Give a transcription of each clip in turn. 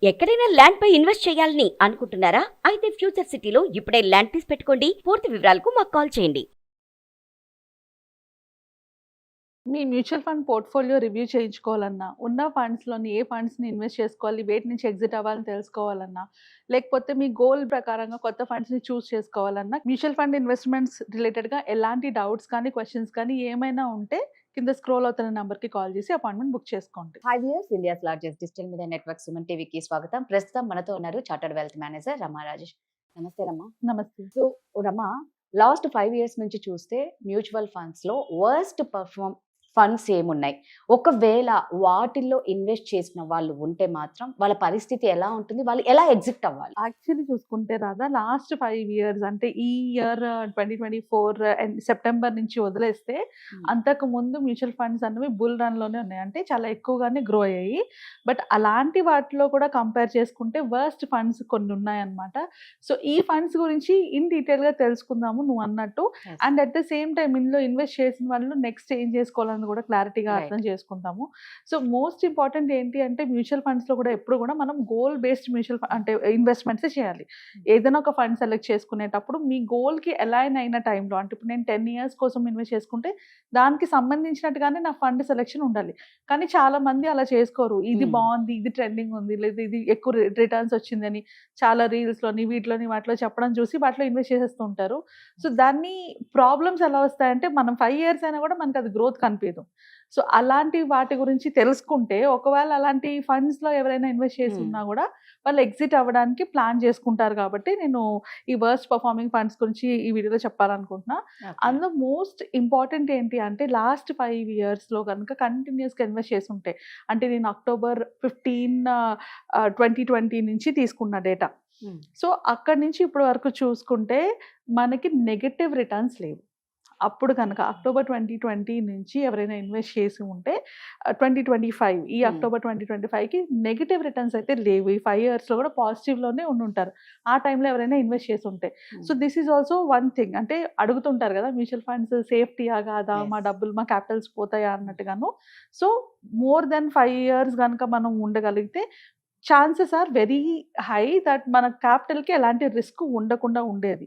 ఎక్కడైనా ల్యాండ్ పై ఇన్వెస్ట్ చేయాలని అనుకుంటున్నారా? అయితే ఫ్యూచర్ సిటీలో ఇప్పుడే ల్యాండ్ తీసి పెట్టుకోండి. పూర్తి వివరాలకు మాకు కాల్ చేయండి. మీ మ్యూచువల్ ఫండ్ పోర్ట్ఫోలియో రివ్యూ చేయించుకోవాలన్నా, ఉన్న ఫండ్స్‌లోని ఏ ఫండ్స్‌ని ఇన్వెస్ట్ చేసుకోవాలి, వేటి నుంచి ఎగ్జిట్ అవ్వాలని తెలుసుకోవాలన్నా, లేకపోతే మీ గోల్ ప్రకారంగా కొత్త ఫండ్స్‌ని చూస్ చేసుకోవాలన్నా, మ్యూచువల్ ఫండ్ ఇన్వెస్ట్‌మెంట్స్ రిలేటెడ్‌గా ఎలాంటి డౌట్స్ కానీ, క్వెషన్స్ కానీ ఏమైనా ఉంటే కింద స్క్రోల్ అవుతున్న నంబర్‌కి కాల్ చేసి అపాయింట్మెంట్ బుక్ చేసుకోండి. Hi viewers, India's largest digital media network Suman టీవీకి స్వాగతం. ప్రస్తుతం మనతో ఉన్నారు చార్టర్డ్ వెల్త్ మేనేజర్ రమా రాజేష్. నమస్తే రమా. నమస్తే. సో రమా, లాస్ట్ 5 ఇయర్స్ నుంచి చూస్తే మ్యూచువల్ ఫండ్స్‌లో వర్స్ట్ పర్ఫార్మ్ ఫండ్స్ ఏమున్నాయి? ఒకవేళ వాటిల్లో ఇన్వెస్ట్ చేసిన వాళ్ళు ఉంటే మాత్రం వాళ్ళ పరిస్థితి ఎలా ఉంటుంది? వాళ్ళు ఎలా ఎగ్జిట్ అవ్వాలి? యాక్చువల్లీ చూసుకుంటే రాదా, లాస్ట్ 5 ఇయర్స్ అంటే ఈ ఇయర్ 2024 సెప్టెంబర్ నుంచి వదిలేస్తే అంతకు ముందు మ్యూచువల్ ఫండ్స్ అనేవి బుల్ రన్‌లోనే ఉన్నాయి. అంటే చాలా ఎక్కువగానే గ్రో అయ్యాయి. బట్ అలాంటి వాటిలో కూడా కంపేర్ చేసుకుంటే వర్స్ట్ ఫండ్స్ కొన్ని ఉన్నాయన్నమాట. సో ఈ ఫండ్స్ గురించి ఇన్ డీటెయిల్‌గా తెలుసుకుందాము నువ్వు అన్నట్టు. Yes. And at the same time ఇందులో ఇన్వెస్ట్ చేసిన వాళ్ళు నెక్స్ట్ ఏం చేసుకోవాలని కూడా క్లారిటీగా Right. అర్థం చేసుకుందాము. సో మోస్ట్ ఇంపార్టెంట్ ఏంటి అంటే మ్యూచువల్ ఫండ్స్‌లో కూడా ఎప్పుడు కూడా మనం గోల్ బేస్డ్ మ్యూచువల్ అంటే ఇన్వెస్ట్మెంట్సే చేయాలి. ఏదైనా ఒక ఫండ్ సెలెక్ట్ చేసుకునేటప్పుడు మీ గోల్‌కి అలైన్ అయిన టైంలో, అంటే ఇప్పుడు నేను 10 ఇయర్స్ కోసం ఇన్వెస్ట్ చేసుకుంటే దానికి సంబంధించినట్టుగానే నా ఫండ్ సెలెక్షన్ ఉండాలి. కానీ చాలా మంది అలా చేసుకోరు. ఇది బాగుంది, ఇది ట్రెండింగ్ ఉంది, లేదా ఇది ఎక్కువ రిటర్న్స్ వచ్చిందని చాలా రీల్స్‌లోని వీటిలోని వాటిలో చెప్పడం చూసి వాటిలో ఇన్వెస్ట్ చేసేస్తూ ఉంటారు. సో దాన్ని ప్రాబ్లమ్స్ ఎలా వస్తాయంటే మనం 5 ఇయర్స్ అయినా కూడా మనకి అది గ్రోత్ కనిపియదు. సో అలాంటి వాటి గురించి తెలుసుకుంటే, ఒకవేళ అలాంటి ఫండ్స్‌లో ఎవరైనా ఇన్వెస్ట్ చేసి ఉన్నా కూడా వాళ్ళు ఎగ్జిట్ అవ్వడానికి ప్లాన్ చేసుకుంటారు. కాబట్టి నేను ఈ వర్స్ట్ పర్ఫార్మింగ్ ఫండ్స్ గురించి ఈ వీడియోలో చెప్పాలనుకుంటున్నా. అందులో మోస్ట్ ఇంపార్టెంట్ ఏంటి అంటే లాస్ట్ 5 ఇయర్స్‌లో కనుక కంటిన్యూస్‌గా ఇన్వెస్ట్ చేసి ఉంటే, అంటే నేను అక్టోబర్ 15, 2020 నుంచి తీసుకున్న డేటా. సో అక్కడి నుంచి ఇప్పటి వరకు చూసుకుంటే మనకి నెగెటివ్ రిటర్న్స్ లేవు. అప్పుడు కనుక అక్టోబర్ 2020 నుంచి ఎవరైనా ఇన్వెస్ట్ చేసి ఉంటే 2025 ఈ అక్టోబర్ 2025కి నెగెటివ్ రిటర్న్స్ అయితే లేవు. ఈ 5 ఇయర్స్‌లో కూడా పాజిటివ్‌లోనే ఉండుంటారు ఆ టైంలో ఎవరైనా ఇన్వెస్ట్ చేసి ఉంటే. So this is also one thing. అంటే అడుగుతుంటారు కదా, మ్యూచువల్ ఫండ్స్ సేఫ్టీయా కాదా, మా డబ్బులు మా క్యాపిటల్స్ పోతాయా అన్నట్టుగాను. సో మోర్ దెన్ 5 ఇయర్స్ కనుక మనం ఉండగలిగితే chances are very high that మన క్యాపిటల్‌కి ఎలాంటి రిస్క్ ఉండకుండా ఉండేది.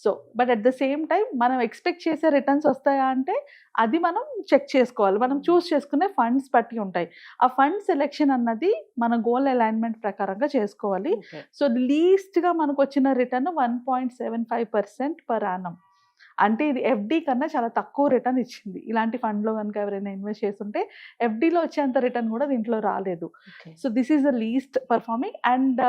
So but at the same time మనం ఎక్స్పెక్ట్ చేసే రిటర్న్స్ వస్తాయా అంటే అది మనం చెక్ చేసుకోవాలి. మనం చూస్ చేసుకునే ఫండ్స్ బట్టి ఉంటాయి. ఆ ఫండ్ సెలెక్షన్ అన్నది మన గోల్ అలైన్మెంట్ ప్రకారంగా చేసుకోవాలి. సో లీస్ట్‌గా మనకు వచ్చిన రిటర్న్ 1.75% పర్ యానం. అంటే ఇది ఎఫ్‌డి కన్నా చాలా తక్కువ రిటర్న్ ఇచ్చింది. ఇలాంటి ఫండ్‌లో గనుక ఎవరైనా ఇన్వెస్ట్ చేస్తుంటే ఎఫ్‌డిలో వచ్చేంత రిటర్న్ కూడా దీంట్లో రాలేదు. So this is the least performing. And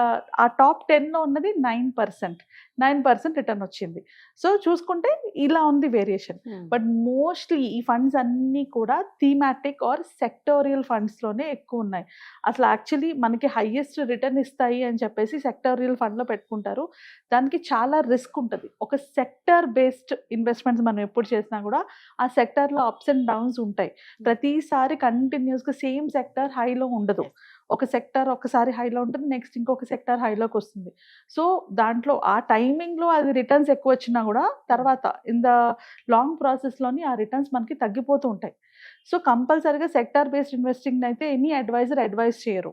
ఆ టాప్ 10లో ఉన్నది 9% రిటర్న్ వచ్చింది. సో చూసుకుంటే ఇలా ఉంది వేరియేషన్. బట్ మోస్ట్లీ ఈ ఫండ్స్ అన్నీ కూడా థీమాటిక్ ఆర్ సెక్టోరియల్ ఫండ్స్‌లోనే ఎక్కువ ఉన్నాయి. అసలు యాక్చువల్లీ మనకి హైయెస్ట్ రిటర్న్ ఇస్తాయి అని చెప్పేసి సెక్టోరియల్ ఫండ్‌లో పెట్టుకుంటారు. దానికి చాలా రిస్క్ ఉంటుంది. ఒక సెక్టర్ బేస్డ్ ఇన్వెస్ట్మెంట్స్ మనం ఎప్పుడు చేసినా కూడా ఆ సెక్టార్‌లో అప్స్ అండ్ డౌన్స్ ఉంటాయి. ప్రతిసారి కంటిన్యూస్‌గా సేమ్ సెక్టార్ హైలో ఉండదు. ఒక సెక్టార్ ఒకసారి హైలో ఉంటుంది, నెక్స్ట్ ఇంకొక సెక్టార్ హైలోకి వస్తుంది. సో దాంట్లో ఆ టైమింగ్‌లో అది రిటర్న్స్ ఎక్కువ వచ్చినా కూడా తర్వాత ఇన్ ద లాంగ్ ప్రాసెస్‌లోని ఆ రిటర్న్స్ మనకి తగ్గిపోతూ ఉంటాయి. సో కంపల్సరీగా సెక్టార్ బేస్డ్ ఇన్వెస్టింగ్ అయితే ఎనీ అడ్వైజర్ అడ్వైజ్ చేయరు.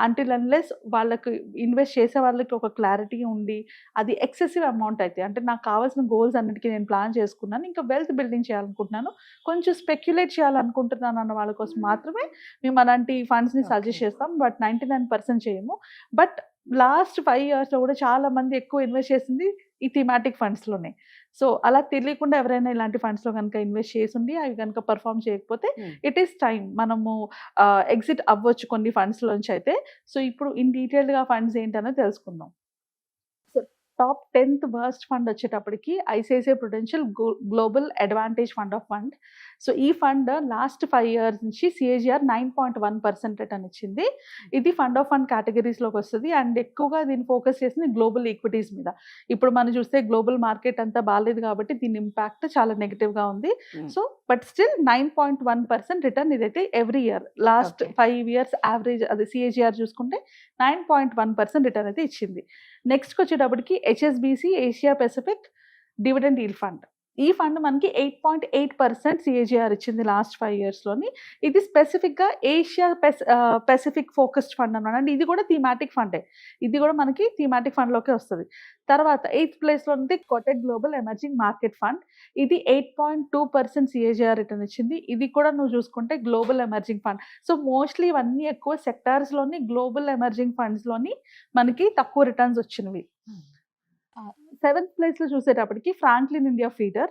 అంటిల్ అన్లెస్ వాళ్ళకి ఇన్వెస్ట్ చేసే వాళ్ళకి ఒక క్లారిటీ ఉండి అది ఎక్సెసివ్ అమౌంట్ అయితే, అంటే నాకు కావాల్సిన గోల్స్ అన్నిటికీ నేను ప్లాన్ చేసుకున్నాను, ఇంకా వెల్త్ బిల్డింగ్ చేయాలనుకుంటున్నాను, కొంచెం స్పెక్యులేట్ చేయాలనుకుంటున్నాను అన్న వాళ్ళ కోసం మాత్రమే మేము అలాంటి ఫండ్స్‌ని సజెస్ట్ చేస్తాం. బట్ 99% చేయము. బట్ లాస్ట్ 5 ఇయర్స్‌లో కూడా చాలా మంది ఎక్కువ ఇన్వెస్ట్ చేసింది ఈ థీమాటిక్ ఫండ్స్‌లోనే. సో అలా తెలియకుండా ఎవరైనా ఇలాంటి ఫండ్స్‌లో కనుక ఇన్వెస్ట్ చేసుండి అవి కనుక పెర్ఫార్మ్ చేయకపోతే ఇట్ ఈస్ టైమ్ మనము ఎగ్జిట్ అవ్వచ్చు కొన్ని ఫండ్స్‌లోంచి అయితే. సో ఇప్పుడు ఇన్ డీటెయిల్డ్‌గా ఫండ్స్ ఏంటనేది తెలుసుకుందాం. So top 10th worst fund వచ్చేటప్పటికి ICICI Prudential global advantage fund of fund. So ఈ ఫండ్ లాస్ట్ 5 ఇయర్స్ నుంచి సిఏజిఆర్ 9.1% రిటర్న్ ఇచ్చింది. ఇది ఫండ్ ఆఫ్ ఫండ్ కేటగిరీస్‌లోకి వస్తది. అండ్ ఎక్కువగా దీన్ని ఫోకస్ చేసింది గ్లోబల్ ఈక్విటీస్ మీద. ఇప్పుడు మనం చూస్తే గ్లోబల్ మార్కెట్ అంతా బాలేదు కాబట్టి దీని ఇంపాక్ట్ చాలా నెగెటివ్‌గా ఉంది. సో బట్ స్టిల్ 9.1% రిటర్న్ ఇదైతే every year last 5 years average అది సిఏజిఆర్ చూసుకుంటే 9.1% రిటర్న్ అయితే ఇచ్చింది. నెక్స్ట్‌కి వచ్చేటప్పటికి HSBC Asia Pacific dividend yield fund. ఈ ఫండ్ మనకి 8.8% సిఏజిఆర్ ఇచ్చింది లాస్ట్ 5 ఇయర్స్లోని. ఇది స్పెసిఫిక్గా ఏషియా పెసిఫిక్ ఫోకస్డ్ ఫండ్ అన్నమాట. అంటే ఇది కూడా థీమాటిక్ ఫండే. ఇది కూడా మనకి థీమాటిక్ ఫండ్లోకే వస్తుంది. తర్వాత 8th ప్లేస్లో ఉంది Kotak global emerging market fund. ఇది 8.2% సిఏజిఆర్ రిటర్న్ ఇచ్చింది. ఇది కూడా నువ్వు చూసుకుంటే global emerging fund. So mostly ఇవన్నీ ఎక్కువ సెక్టార్స్లోని గ్లోబల్ ఎమర్జింగ్ ఫండ్స్లోని మనకి తక్కువ రిటర్న్స్ వచ్చినవి. 7th ప్లేస్లో చూసేటప్పటికి Franklin India feeder,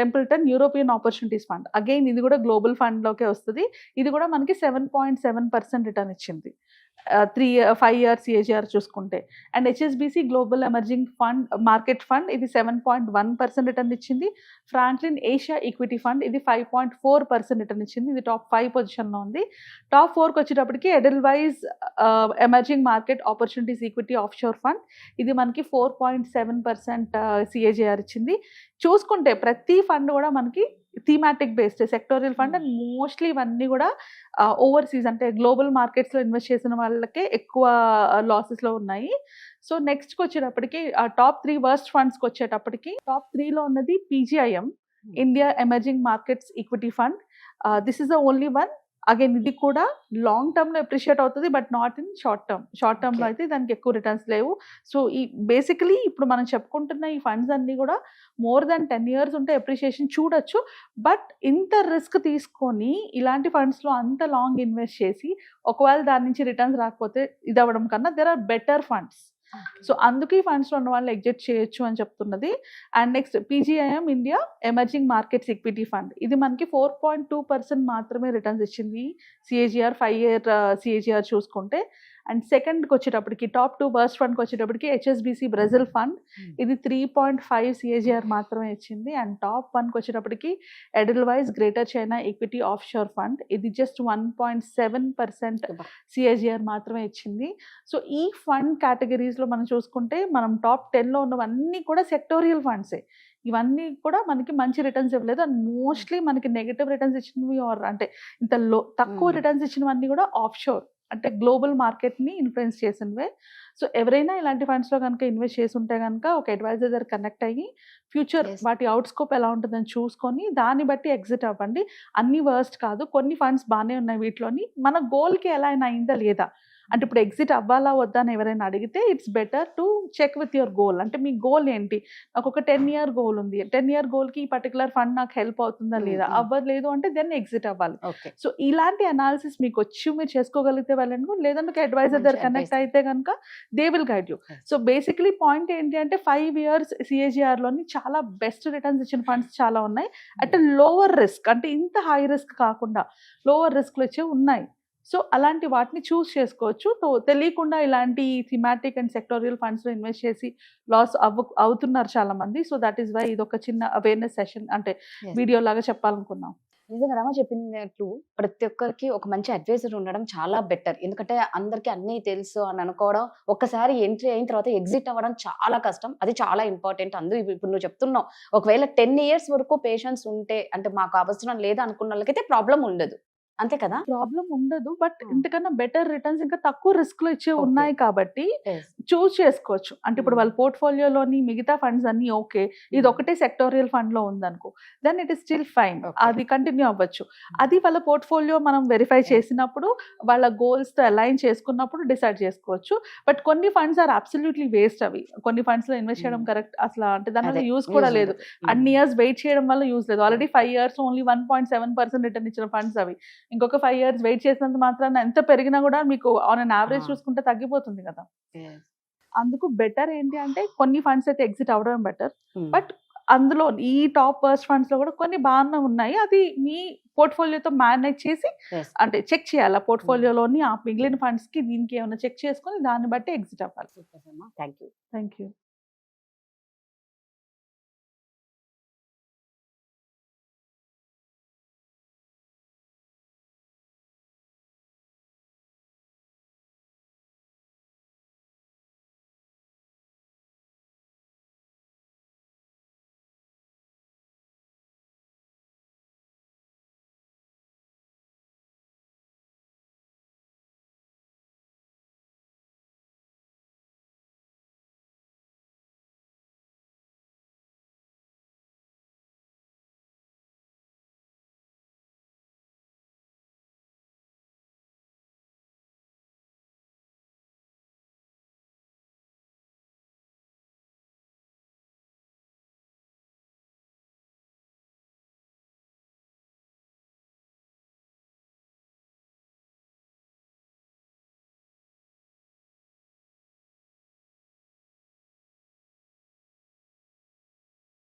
Templeton European opportunities fund. Again ఇది కూడా గ్లోబల్ ఫండ్లోకే వస్తుంది. ఇది కూడా మనకి 7.7% రిటర్న్ ఇచ్చింది 5 ఇయర్స్ సిఏజిఆర్ చూసుకుంటే. And HSBC global emerging fund market fund ఇది 7.1% రిటర్న్ ఇచ్చింది. ఫ్రాంక్లిన్ ఏషియా ఈక్విటీ ఫండ్ ఇది 5.4% రిటర్న్ ఇచ్చింది. ఇది టాప్ 5 పొజిషన్లో ఉంది. టాప్ 4కి వచ్చేటప్పటికి Edelweiss emerging market opportunities equity offshore fund. ఇది మనకి 4.7% సిఏజిఆర్ ఇచ్చింది. చూసుకుంటే ప్రతి ఫండ్ కూడా మనకి thematic based sectorial fund. And mostly ఇవన్నీ కూడా ఓవర్సీస్ అంటే గ్లోబల్ మార్కెట్స్లో ఇన్వెస్ట్ చేసిన వాళ్ళకే ఎక్కువ లాసెస్లో ఉన్నాయి. సో నెక్స్ట్కి వచ్చేటప్పటికి టాప్ 3 వర్స్ట్ ఫండ్స్కి వచ్చేటప్పటికి టాప్ 3లో ఉన్నది PGIM India emerging markets equity fund. This is the only one. Again ఇది కూడా లాంగ్ టర్మ్లో అప్రిషియేట్ అవుతుంది, బట్ నాట్ ఇన్ షార్ట్ టర్మ్లో అయితే దానికి ఎక్కువ రిటర్న్స్ లేవు. సో ఈ బేసికలీ ఇప్పుడు మనం చెప్పుకుంటున్న ఈ ఫండ్స్ అన్నీ కూడా మోర్ దాన్ 10 ఇయర్స్ ఉంటే అప్రిషియేషన్ చూడొచ్చు. బట్ ఇంత రిస్క్ తీసుకొని ఇలాంటి ఫండ్స్లో అంత లాంగ్ ఇన్వెస్ట్ చేసి ఒకవేళ దాని నుంచి రిటర్న్స్ రాకపోతే ఇది అవ్వడం కన్నా there are better funds. So అందుకే ఈ ఫండ్స్లో ఉన్న వాళ్ళు ఎగ్జిట్ చేయొచ్చు అని చెప్తున్నది. And next PGIM India emerging markets equity fund. ఇది మనకి 4.2% మాత్రమే రిటర్న్స్ ఇచ్చింది సిఏజిఆర్ 5 ఇయర్ సిఏజిఆర్ చూసుకుంటే. అండ్ సెకండ్కి వచ్చేటప్పటికి టాప్ 2 వర్స్ట్ ఫండ్కి వచ్చేటప్పటికి హెచ్ఎస్బిసి బ్రెజిల్ ఫండ్. ఇది 3.5 సిఏజిఆర్ మాత్రమే ఇచ్చింది. అండ్ టాప్ 1కి వచ్చేటప్పటికి Edelweiss greater China equity offshore fund. ఇది జస్ట్ 1.7% సిఏజిఆర్ మాత్రమే ఇచ్చింది. సో ఈ ఫండ్ కేటగిరీస్లో మనం చూసుకుంటే మనం టాప్ 10లో ఉన్నవన్నీ కూడా సెక్టోరియల్ ఫండ్సే. ఇవన్నీ కూడా మనకి మంచి రిటర్న్స్ ఇవ్వలేదు. అండ్ మోస్ట్లీ మనకి నెగటివ్ రిటర్న్స్ ఇచ్చినవి అంటే ఇంత తక్కువ రిటర్న్స్ ఇచ్చినవన్నీ కూడా ఆఫ్షోర్ అంటే గ్లోబల్ మార్కెట్ని ఇన్ఫ్లుయెన్స్ చేసినవే. సో ఎవరైనా ఇలాంటి ఫండ్స్లో కనుక ఇన్వెస్ట్ చేసి ఉంటే కనుక ఒక అడ్వైజర్ దగ్గర కనెక్ట్ అయ్యి ఫ్యూచర్ వాటి అవుట్ స్కోప్ ఎలా ఉంటుందని చూసుకొని దాన్ని బట్టి ఎగ్జిట్ అవ్వండి. అన్ని వర్స్ట్ కాదు, కొన్ని ఫండ్స్ బాగానే ఉన్నాయి. వీటిలోని మన గోల్కి ఎలా అయినా అయిందా లేదా అంటే ఇప్పుడు ఎగ్జిట్ అవ్వాలా వద్దా అని ఎవరైనా అడిగితే it's better to check with your goal. అంటే మీ గోల్ ఏంటి? నాకు ఒక 10 ఇయర్ గోల్ ఉంది. 10 ఇయర్ గోల్కి ఈ పర్టికులర్ ఫండ్ నాకు హెల్ప్ అవుతుందా లేదా, అవ్వలేదు అంటే దెన్ ఎగ్జిట్ అవ్వాలి. సో ఇలాంటి అనాలిసిస్ మీకు వచ్చి మీరు చేసుకోగలిగితే వెళ్ళండి. లేదంటే అడ్వైజర్ దగ్గర కనెక్ట్ అయితే కనుక they will guide you. So basically point ఏంటి అంటే 5 ఇయర్స్ సిఏజిఆర్లోని చాలా బెస్ట్ రిటర్న్స్ ఇచ్చిన ఫండ్స్ చాలా ఉన్నాయి. అట్ లోవర్ రిస్క్ అంటే ఇంత హై రిస్క్ కాకుండా లోవర్ రిస్క్లు వచ్చే ఉన్నాయి. సో అలాంటి వాటిని చూస్ చేసుకోవచ్చు. సో తెలియకుండా ఇలాంటి థీమాటిక్ అండ్ సెక్టోరియల్ ఫండ్స్లో ఇన్వెస్ట్ చేసి లాస్ అవుతున్నారు చాలా మంది. సో దట్ ఈస్ వై ఇది ఒక చిన్న అవేర్నెస్ సెషన్ అంటే వీడియో లాగా చెప్పాలనుకున్నాం. నిజంగా రమ చెప్పినట్లు ప్రతి ఒక్కరికి ఒక మంచి అడ్వైజర్ ఉండడం చాలా బెటర్. ఎందుకంటే అందరికీ అన్నీ తెలుసు అని అనుకోవడం, ఒక్కసారి ఎంట్రీ అయిన తర్వాత ఎగ్జిట్ అవ్వడం చాలా కష్టం. అది చాలా ఇంపార్టెంట్. అందుకు ఇప్పుడు నువ్వు చెప్తున్నావు, ఒకవేళ 10 ఇయర్స్ వరకు పేషెన్స్ ఉంటే అంటే మాకు అవసరం లేదా అనుకున్న వాళ్ళకైతే ప్రాబ్లం ఉండదు, అంతే కదా? ప్రాబ్లం ఉండదు. బట్ ఇంతకన్నా బెటర్ రిటర్న్స్ ఇంకా తక్కువ రిస్క్ లో ఇచ్చే ఉన్నాయి కాబట్టి చూస్ చేసుకోవచ్చు. అంటే ఇప్పుడు వాళ్ళ పోర్ట్ఫోలియోలోని మిగతా ఫండ్స్ అన్ని ఓకే, ఇది ఒకటే సెక్టోరియల్ ఫండ్ లో ఉందనుకో, then it is still fine, అది కంటిన్యూ అవ్వచ్చు. అది వాళ్ళ పోర్ట్ఫోలియో మనం వెరిఫై చేసినప్పుడు వాళ్ళ గోల్స్ తో అలైన్ చేసుకున్నప్పుడు డిసైడ్ చేసుకోవచ్చు. బట్ కొన్ని ఫండ్స్ ఆర్ అబ్సల్యూట్లీ వేస్ట్. అవి కొన్ని ఫండ్స్ లో ఇన్వెస్ట్ చేయడం కరెక్ట్ అసలు అంటే దానివల్ల యూస్ కూడా లేదు. అన్ని ఇయర్స్ వెయిట్ చేయడం వల్ల యూస్ లేదు. ఆల్రెడీ 5 ఇయర్స్ ఓన్లీ 1.7% రిటర్న్ ఇచ్చిన ఫండ్స్ అవి. ఇంకొక 5 ఇయర్స్ వెయిట్ చేసినంత మాత్రాన ఎంత పెరిగినా కూడా మీకు ఆన్ అన్ యావరేజ్ చూసుకుంటే తగ్గిపోతుంది కదా. అందుకు బెటర్ ఏంటి అంటే కొన్ని ఫండ్స్ అయితే ఎగ్జిట్ అవ్వడం బెటర్. బట్ అందులో ఈ టాప్ వర్స్ట్ ఫండ్స్ లో కూడా కొన్ని బాగానే ఉన్నాయి. అది మీ పోర్ట్ఫోలియోతో మేనేజ్ చేసి అంటే చెక్ చేయాలి. పోర్ట్ఫోలియోలోని ఆ మిగిలిన ఫండ్స్ కి దీనికి ఏమైనా చెక్ చేసుకొని దాన్ని బట్టి ఎగ్జిట్ అవ్వాలి. Thank you. Thank you.